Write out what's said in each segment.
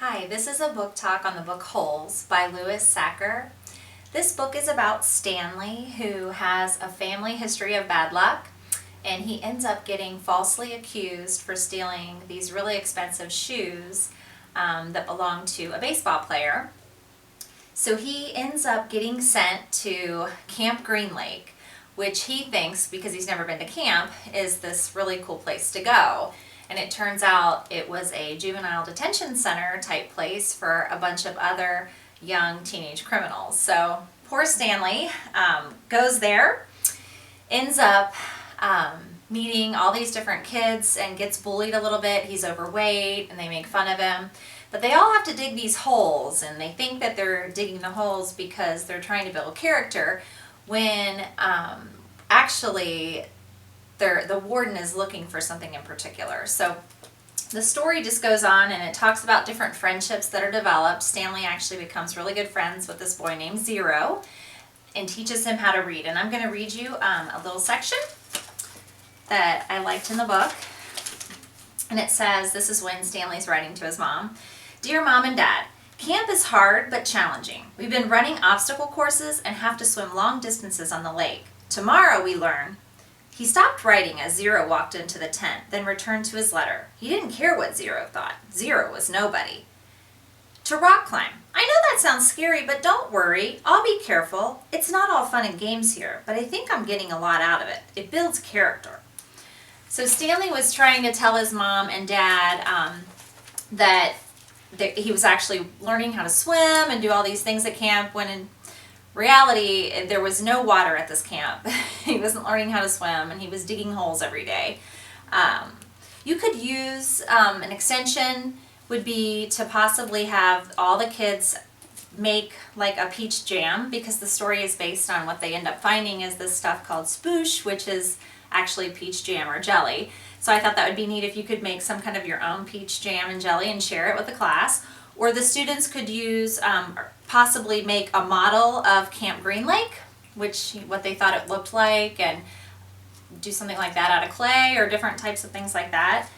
Hi, this is a book talk on the book Holes by Sachar. This book is about Stanley, who has a family history of bad luck, and he ends up getting falsely accused for stealing these really expensive shoes that belong to a baseball player. So he ends up getting sent to Camp Green Lake, which he thinks, because he's never been to camp, is this really cool place to go. And it turns out it was a juvenile detention center type place for a bunch of other young teenage criminals. So poor Stanley goes there, ends up meeting all these different kids and gets bullied a little bit. He's overweight and they make fun of him. But they all have to dig these holes, and they think that they're digging the holes because they're trying to build character, when actually the warden is looking for something in particular. So the story just goes on, and it talks about different friendships that are developed. Stanley actually becomes really good friends with this boy named Zero and teaches him how to read. And I'm going to read you a little section that I liked in the book. And it says, this is when Stanley's writing to his mom. Dear Mom and Dad, camp is hard but challenging. We've been running obstacle courses and have to swim long distances on the lake. Tomorrow we learn. He stopped writing as Zero walked into the tent, then returned to his letter. He didn't care what Zero thought. Zero was nobody. To rock climb. I know that sounds scary, but don't worry. I'll be careful. It's not all fun and games here, but I think I'm getting a lot out of it. It builds character. So Stanley was trying to tell his mom and dad that he was actually learning how to swim and do all these things at camp, when in reality there was no water at this camp. He wasn't learning how to swim, and he was digging holes every day. You could use an extension would be to possibly have all the kids make like a peach jam, because the story is based on what they end up finding is this stuff called spoosh, which is actually peach jam or jelly. So I thought that would be neat if you could make some kind of your own peach jam and jelly and share it with the class. Or the students could use, possibly make a model of Camp Green Lake, what they thought it looked like, and do something like that out of clay, or different types of things like that.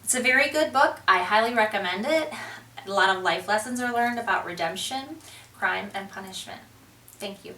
It's a very good book. I highly recommend it. A lot of life lessons are learned about redemption, crime, and punishment. Thank you.